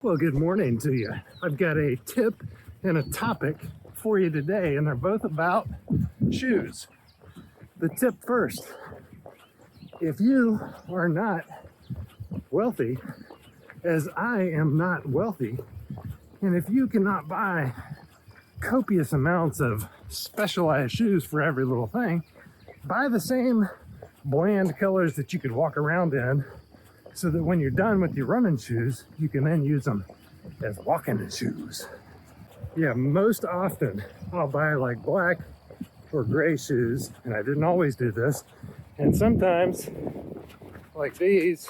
Well, good morning to you. I've got a tip and a topic for you today, and they're both about shoes. The tip first: if you are not wealthy, as I am not wealthy, and if you cannot buy copious amounts of specialized shoes for every little thing, buy the same bland colors that you could walk around in, so that when you're done with your running shoes, you can then use them as walking shoes. Yeah, most often I'll buy like black or gray shoes, and I didn't always do this. And sometimes, like these,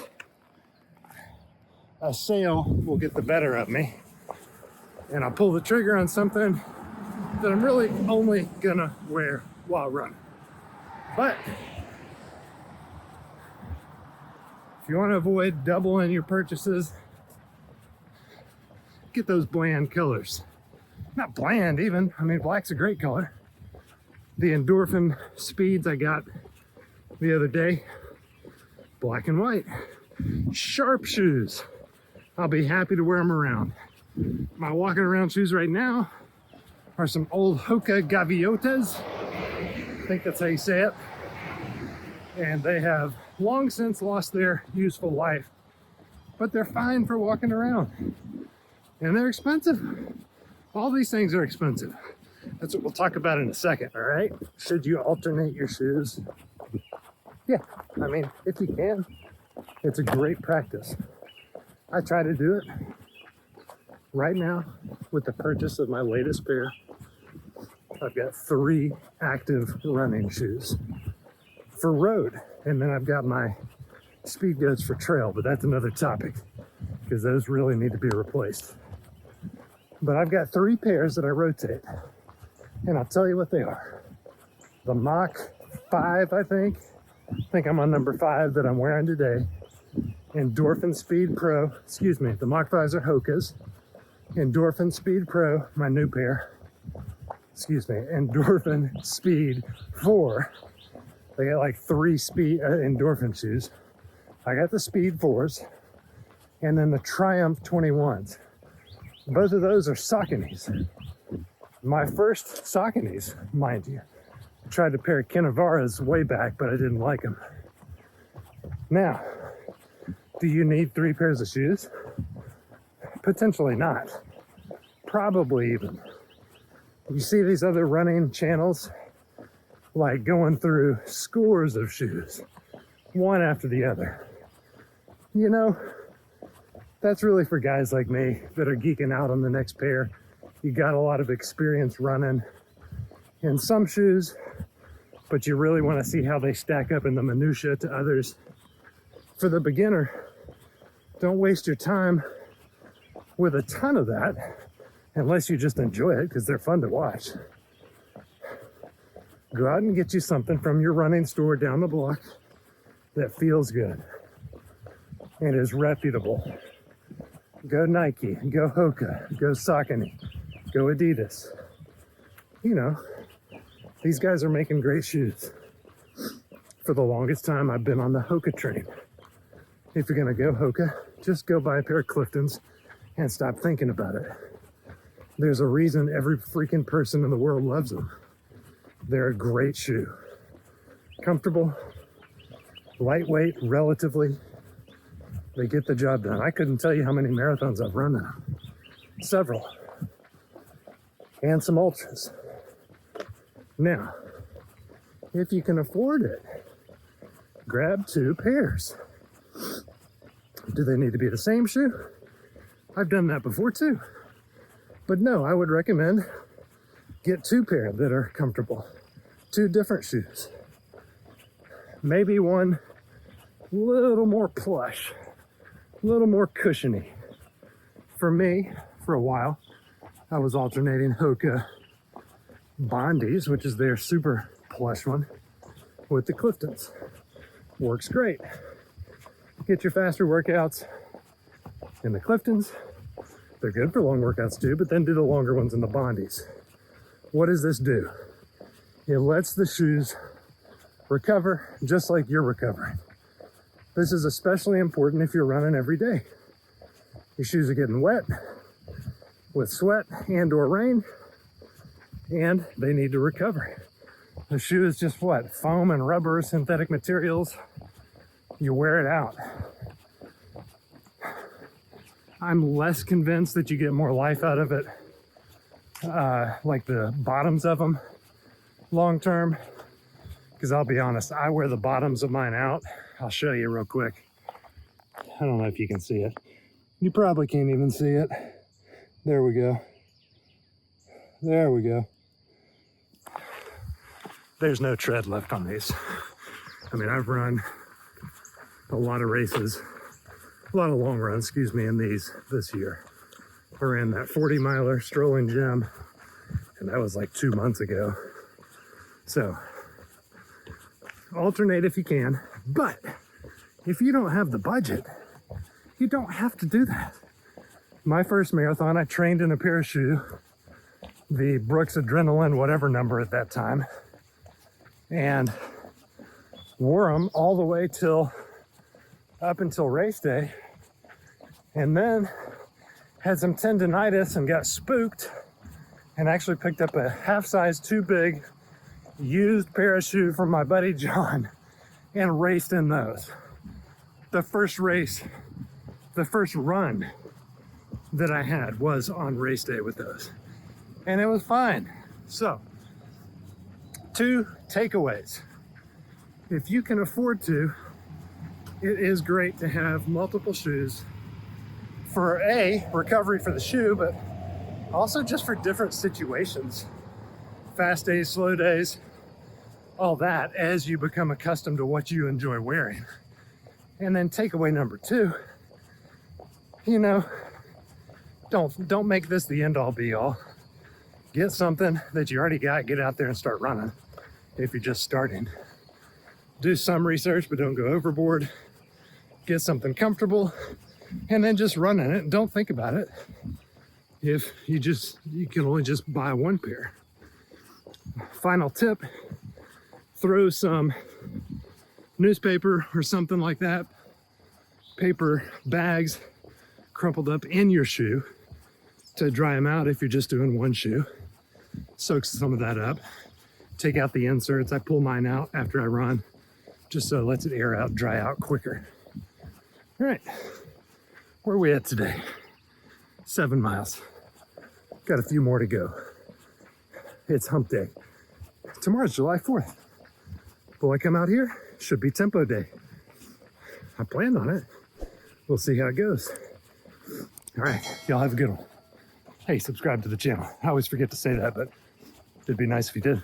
a sale will get the better of me, and I'll pull the trigger on something that I'm really only gonna wear while running. But if you want to avoid doubling your purchases, get those bland colors. Not bland even, I mean black's a great color. The endorphin speeds I got the other day, black and white. Sharp shoes, I'll be happy to wear them around. My walking around shoes right now are some old Hoka Gaviotas, I think that's how you say it. And they have long since lost their useful life, but they're fine for walking around. And they're expensive. All these things are expensive. That's what we'll talk about in a second, all right? Should you alternate your shoes? Yeah, I mean, if you can, it's a great practice. I try to do it. Right now, with the purchase of my latest pair, I've got 3 active running shoes for road, and then I've got my speed goods for trail, but that's another topic because those really need to be replaced. But I've got 3 pairs that I rotate, and I'll tell you what they are. The Mach 5, I think I'm on number 5 that I'm wearing today. Endorphin Speed Pro, the Mach 5s are Hokas. Endorphin Speed Pro, my new pair. Endorphin Speed 4. They got like 3 speed endorphin shoes. I got the Speed 4s, and then the Triumph 21s. Both of those are Sauconys. My first Sauconys, mind you. I tried a pair of Kinavaras way back, but I didn't like them. Now, do you need 3 pairs of shoes? Potentially not. Probably even. You see these other running channels, like going through scores of shoes, one after the other. You know, that's really for guys like me that are geeking out on the next pair. You got a lot of experience running in some shoes, but you really want to see how they stack up in the minutia to others. For the beginner, don't waste your time with a ton of that unless you just enjoy it because they're fun to watch. Go out and get you something from your running store down the block that feels good and is reputable. Go Nike, go Hoka, go Saucony, go Adidas. You know, these guys are making great shoes. For the longest time, I've been on the Hoka train. If you're gonna go Hoka, just go buy a pair of Cliftons and stop thinking about it. There's a reason every freaking person in the world loves them. They're a great shoe. Comfortable, lightweight, relatively. They get the job done. I couldn't tell you how many marathons I've run in them. Several. And some ultras. Now, if you can afford it, grab 2 pairs. Do they need to be the same shoe? I've done that before too. But no, I would recommend get 2 pair that are comfortable. 2 different shoes. Maybe one a little more plush, a little more cushiony. For me, for a while, I was alternating Hoka Bondies, which is their super plush one, with the Cliftons. Works great. Get your faster workouts in the Cliftons. They're good for long workouts too, but then do the longer ones in the Bondies. What does this do? It lets the shoes recover just like you're recovering. This is especially important if you're running every day. Your shoes are getting wet with sweat and or rain, and they need to recover. The shoe is just what? Foam and rubber, synthetic materials. You wear it out. I'm less convinced that you get more life out of it, like the bottoms of them, long term. Because I'll be honest, I wear the bottoms of mine out. I'll show you real quick. I don't know if you can see it. You probably can't even see it. There we go. There we go. There's no tread left on these. I mean, I've run a lot of races, a lot of long runs, excuse me, in these this year. I ran that 40-miler strolling gym, and that was like 2 months ago. So, alternate if you can, but if you don't have the budget, you don't have to do that. My first marathon, I trained in a pair of shoes, the Brooks Adrenaline, whatever number at that time, and wore them all the way up until race day, and then had some tendonitis and got spooked and actually picked up a half size too big used pair of shoes from my buddy John and raced in those. The first run that I had was on race day with those, and it was fine. So, 2 takeaways. If you can afford to, it is great to have multiple shoes for recovery for the shoe, but also just for different situations. Fast days, slow days, all that, as you become accustomed to what you enjoy wearing. And then takeaway number 2, don't make this the end all be all. Get something that you already got, get out there and start running if you're just starting. Do some research, but don't go overboard. Get something comfortable, and then just run in it. Don't think about it. If you can only just buy 1 pair. Final tip, throw some newspaper or something like that, paper bags crumpled up in your shoe to dry them out if you're just doing 1 shoe. Soak some of that up. Take out the inserts. I pull mine out after I run, just so it lets it air out, dry out quicker. All right, where are we at today? 7 miles. Got a few more to go. It's hump day. Tomorrow's July 4th. Will I come out here? Should be tempo day. I planned on it. We'll see how it goes. All right, y'all have a good one. Hey, subscribe to the channel. I always forget to say that, but it'd be nice if you did.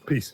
Peace.